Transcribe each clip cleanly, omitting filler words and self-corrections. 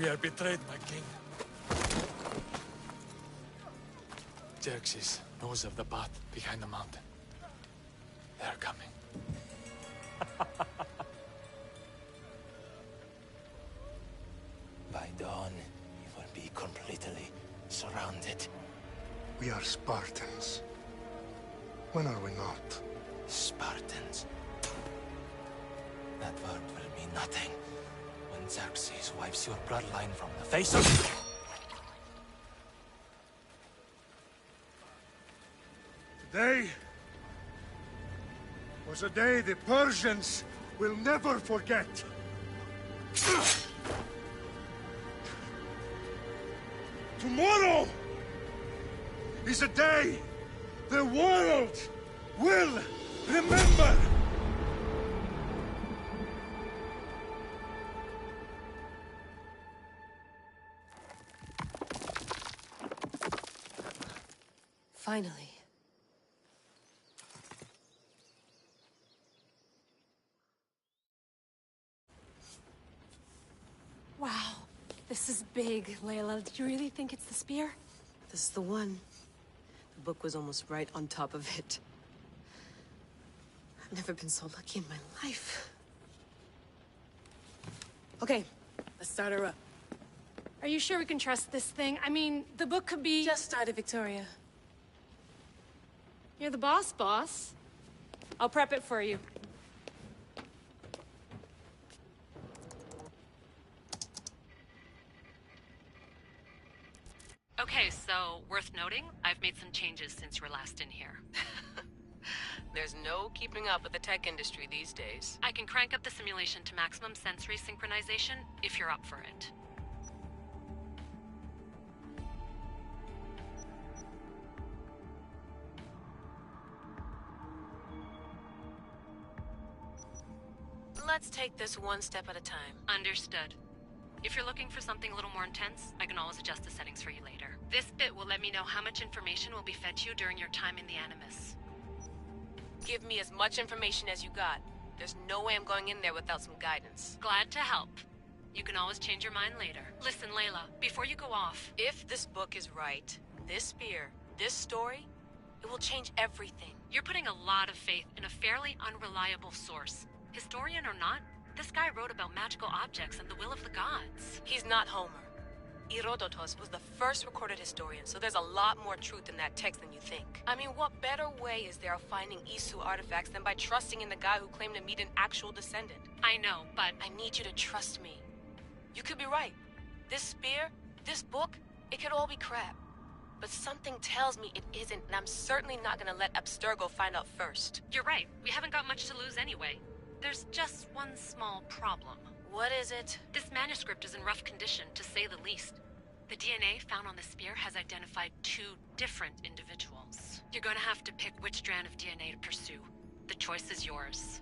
We are betrayed, my king. Xerxes knows of the path behind the mountain. They are coming. By dawn, we will be completely surrounded. We are Spartans. When are we not? Spartans. That word will mean nothing when Xerxes wipes your bloodline from the face of... Today was a day the Persians will never forget. Tomorrow is a day the world will remember. Finally. Wow, this is big, Layla. Did you really think it's the spear? This is the one. The book was almost right on top of it. I've never been so lucky in my life. Okay, let's start her up. Are you sure we can trust this thing? I mean, the book could be... Just started, Victoria. You're the boss. I'll prep it for you. Okay, so worth noting, I've made some changes since you were last in here. There's no keeping up with the tech industry these days. I can crank up the simulation to maximum sensory synchronization if you're up for it. Let's take this one step at a time. Understood. If you're looking for something a little more intense, I can always adjust the settings for you later. This bit will let me know how much information will be fed to you during your time in the Animus. Give me as much information as you got. There's no way I'm going in there without some guidance. Glad to help. You can always change your mind later. Listen, Layla, before you go off... If this book is right, this spear, this story, it will change everything. You're putting a lot of faith in a fairly unreliable source. Historian or not, this guy wrote about magical objects and the will of the gods. He's not Homer. Herodotus was the first recorded historian, so there's a lot more truth in that text than you think. I mean, what better way is there of finding Isu artifacts than by trusting in the guy who claimed to meet an actual descendant? I know, but... I need you to trust me. You could be right. This spear, this book, it could all be crap. But something tells me it isn't, and I'm certainly not gonna let Abstergo find out first. You're right. We haven't got much to lose anyway. There's just one small problem. What is it? This manuscript is in rough condition, to say the least. The DNA found on the spear has identified 2 different individuals. You're gonna have to pick which strand of DNA to pursue. The choice is yours.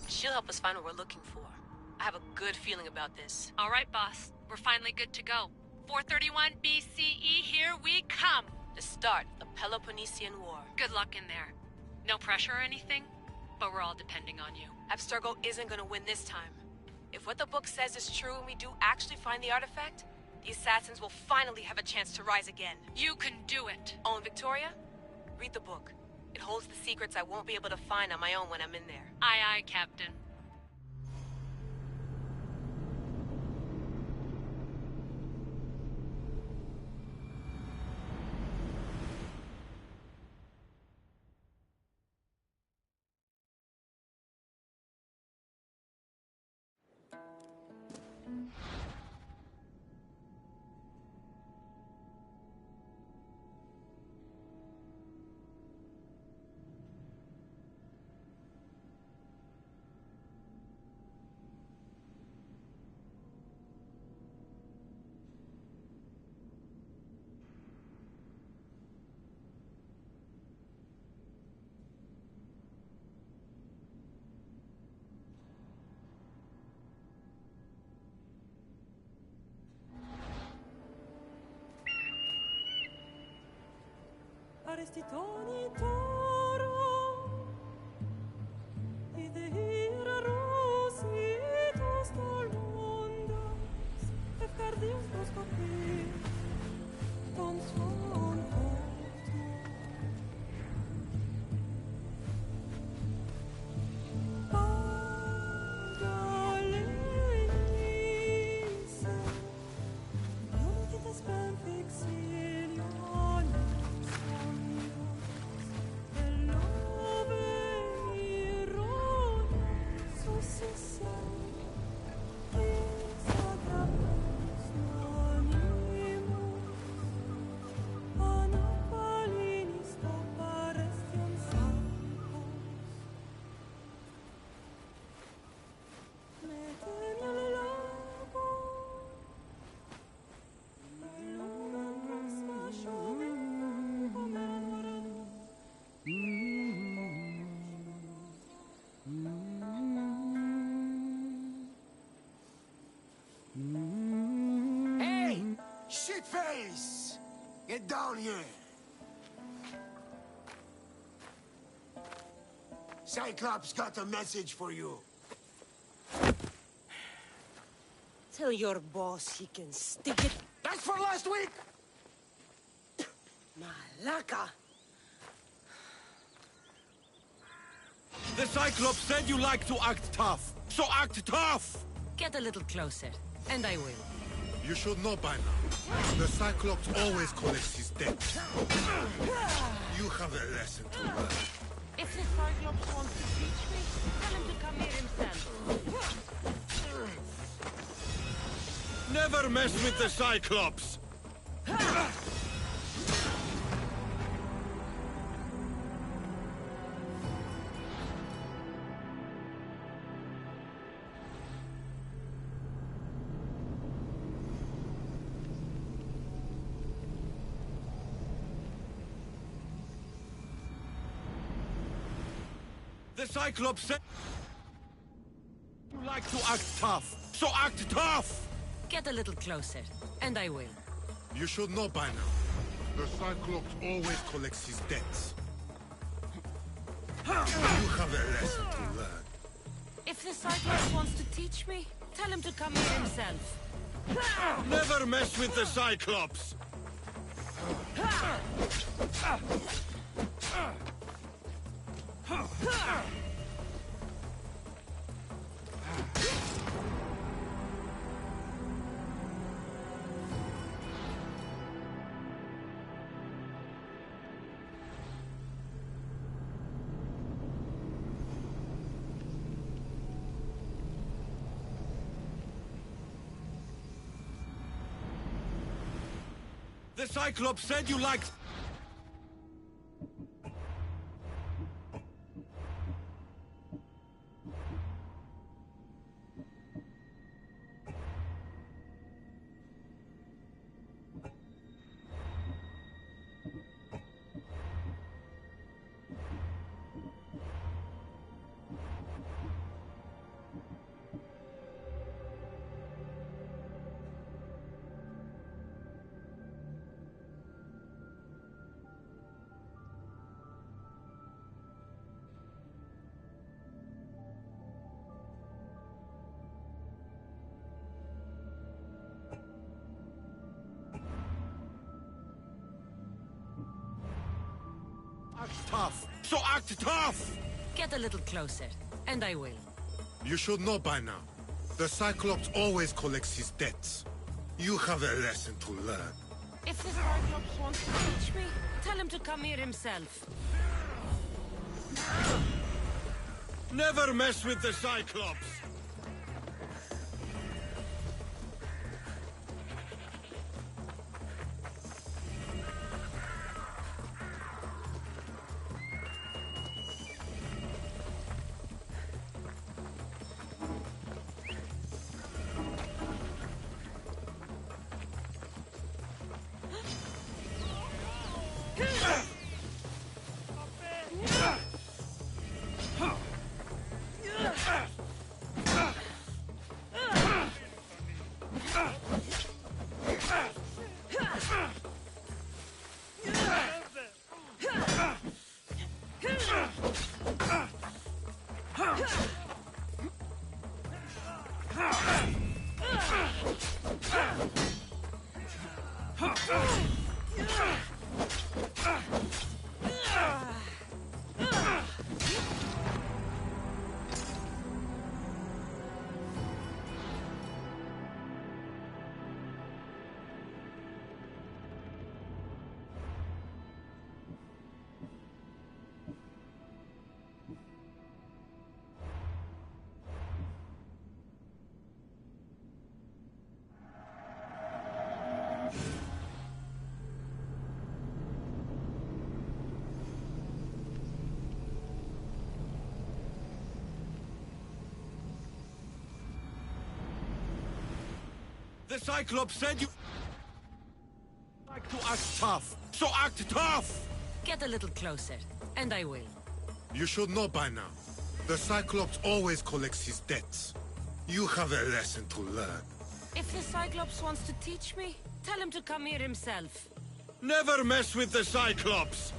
She'll help us find what we're looking for. I have a good feeling about this. All right, boss. We're finally good to go. 431 BCE, here we come! The start of Peloponnesian War. Good luck in there. No pressure or anything, but we're all depending on you. Abstergo isn't gonna win this time. If what the book says is true and we do actually find the artifact, the assassins will finally have a chance to rise again. You can do it! Oh, and Victoria? Read the book. It holds the secrets I won't be able to find on my own when I'm in there. Aye, aye, Captain. vestitoni d'oro, i dehira rositos del mundos, efcardius proscopir, ton son Shitface! Get down here! Cyclops got a message for you. Tell your boss he can stick it. That's for last week! Malaka! The Cyclops said you like to act tough, so act tough! Get a little closer, and I will. You should know by now. The Cyclops always collects his debts. You have a lesson to learn. If the Cyclops wants to teach me, tell him to come here himself. Never mess with the Cyclops! The Cyclops said you like to act tough, so act tough! Get a little closer, and I will. You should know by now. The Cyclops always collects his debts. You have a lesson to learn. If the Cyclops wants to teach me, tell him to come here himself. Never mess with the Cyclops! The Cyclops said you liked... Act tough, so act tough! Get a little closer, and I will. You should know by now. The Cyclops always collects his debts. You have a lesson to learn. If the Cyclops wants to teach me, tell him to come here himself. Never mess with the Cyclops! The Cyclops said you like to act tough, so act tough! Get a little closer, and I will. You should know by now. The Cyclops always collects his debts. You have a lesson to learn. If the Cyclops wants to teach me, tell him to come here himself. Never mess with the Cyclops!